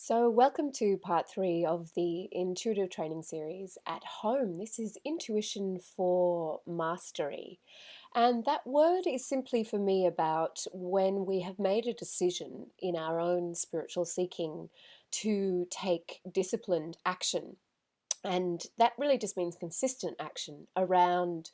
So, welcome to part three of the intuitive training series at home. This is intuition for mastery. And that word is simply for me about when we have made a decision in our own spiritual seeking to take disciplined action. And that really just means consistent action around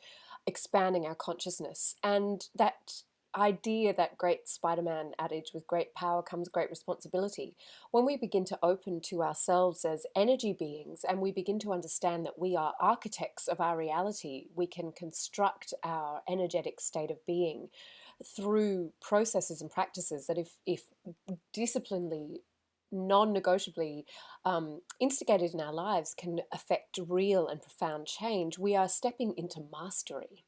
expanding our consciousness. And that idea, that great Spider-Man adage, with great power comes great responsibility. When we begin to open to ourselves as energy beings and we begin to understand that we are architects of our reality, we can construct our energetic state of being through processes and practices that, if disciplinedly, non-negotiably instigated in our lives, can affect real and profound change. We are stepping into mastery.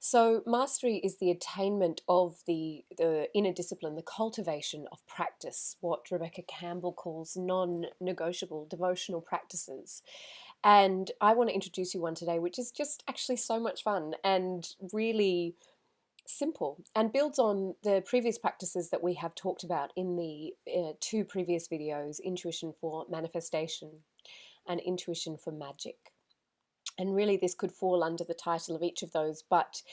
So, mastery is the attainment of the inner discipline, the cultivation of practice, what Rebecca Campbell calls non negotiable devotional practices. And I want to introduce you one today, which is just actually so much fun and really simple and builds on the previous practices that we have talked about in the two previous videos: intuition for manifestation and intuition for magic. And really, this could fall under the title of each of those. But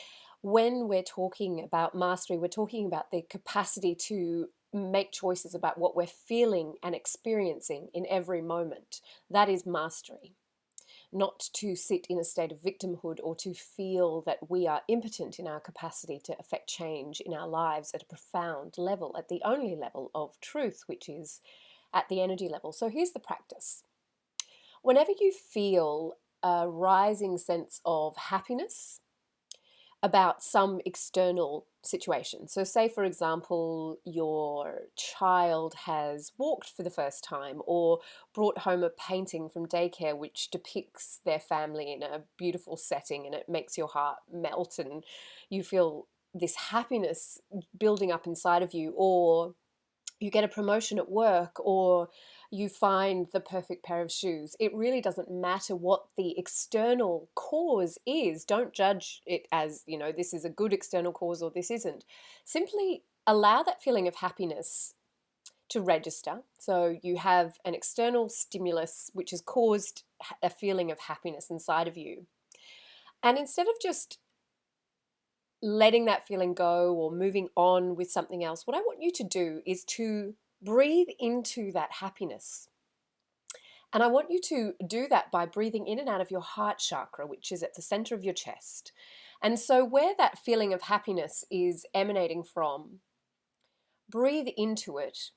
when we're talking about mastery, we're talking about the capacity to make choices about what we're feeling and experiencing in every moment. That is mastery. Not to sit in a state of victimhood or to feel that we are impotent in our capacity to affect change in our lives at a profound level, at the only level of truth, which is at the energy level. So here's the practice. Whenever you feel a rising sense of happiness about some external situation. So, say for example, your child has walked for the first time or brought home a painting from daycare which depicts their family in a beautiful setting, and it makes your heart melt and you feel this happiness building up inside of you. Or you get a promotion at work, or you find the perfect pair of shoes. It really doesn't matter what the external cause is. Don't judge it as, this is a good external cause or this isn't. Simply allow that feeling of happiness to register. So you have an external stimulus which has caused a feeling of happiness inside of you. And instead of just letting that feeling go or moving on with something else, what I want you to do is to breathe into that happiness. And I want you to do that by breathing in and out of your heart chakra, which is at the center of your chest. And so, where that feeling of happiness is emanating from, breathe into it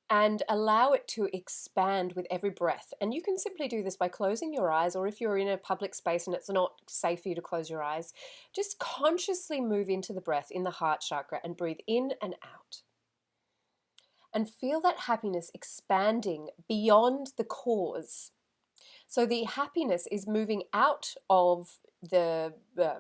and allow it to expand with every breath. And you can simply do this by closing your eyes, or if you're in a public space and it's not safe for you to close your eyes, just consciously move into the breath in the heart chakra and breathe in and out. And feel that happiness expanding beyond the cause. So the happiness is moving out of the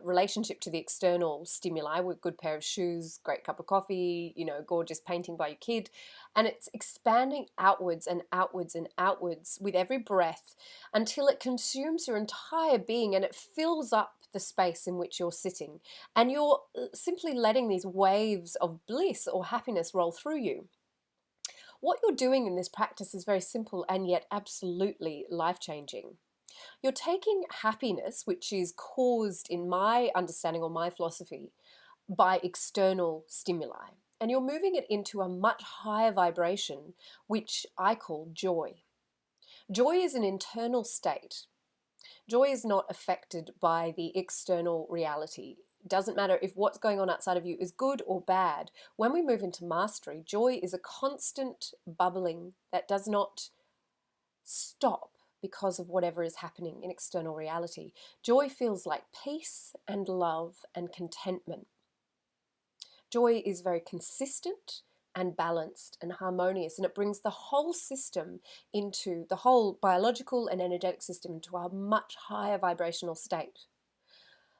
relationship to the external stimuli, with good pair of shoes, great cup of coffee, gorgeous painting by your kid, and it's expanding outwards and outwards and outwards with every breath until it consumes your entire being and it fills up the space in which you're sitting, and you're simply letting these waves of bliss or happiness roll through you. What you're doing in this practice is very simple and yet absolutely life-changing. You're taking happiness, which is caused, in my understanding or my philosophy, by external stimuli, and you're moving it into a much higher vibration, which I call joy. Joy is an internal state. Joy is not affected by the external reality. It doesn't matter if what's going on outside of you is good or bad. When we move into mastery, joy is a constant bubbling that does not stop because of whatever is happening in external reality. Joy feels like peace and love and contentment. Joy is very consistent and balanced and harmonious, and it brings the whole system, into the whole biological and energetic system, into a much higher vibrational state.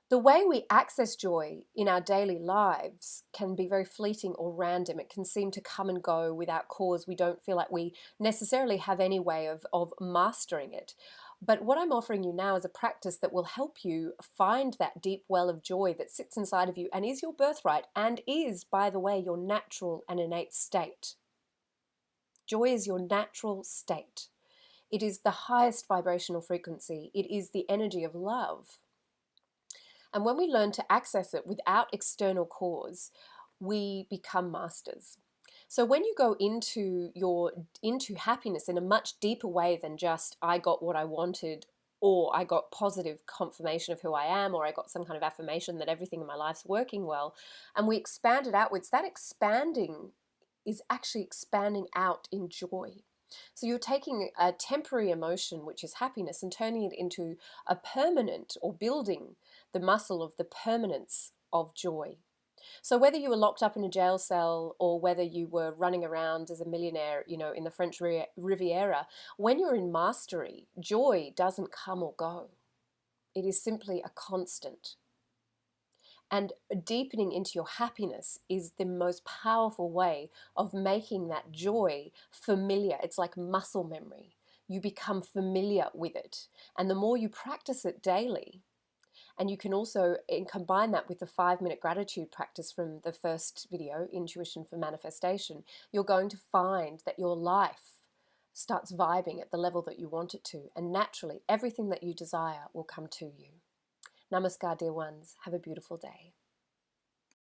The way we access joy in our daily lives can be very fleeting or random. It can seem to come and go without cause. We don't feel like we necessarily have any way of mastering it. But what I'm offering you now is a practice that will help you find that deep well of joy that sits inside of you and is your birthright, and is, by the way, your natural and innate state. Joy is your natural state. It is the highest vibrational frequency. It is the energy of love. And when we learn to access it without external cause, we become masters. So when you go into happiness in a much deeper way than just I got what I wanted, or I got positive confirmation of who I am, or I got some kind of affirmation that everything in my life's working well, and we expand it outwards, that expanding is actually expanding out in joy. So you're taking a temporary emotion, which is happiness, and turning it into a permanent, or building the muscle of the permanence of joy. So whether you were locked up in a jail cell or whether you were running around as a millionaire, in the French Riviera, when you're in mastery, joy doesn't come or go. It is simply a constant. And deepening into your happiness is the most powerful way of making that joy familiar. It's like muscle memory. You become familiar with it. And the more you practice it daily, and you can also combine that with the 5-minute gratitude practice from the first video, Intuition for Manifestation, you're going to find that your life starts vibing at the level that you want it to. And naturally, everything that you desire will come to you. Namaskar, dear ones. Have a beautiful day.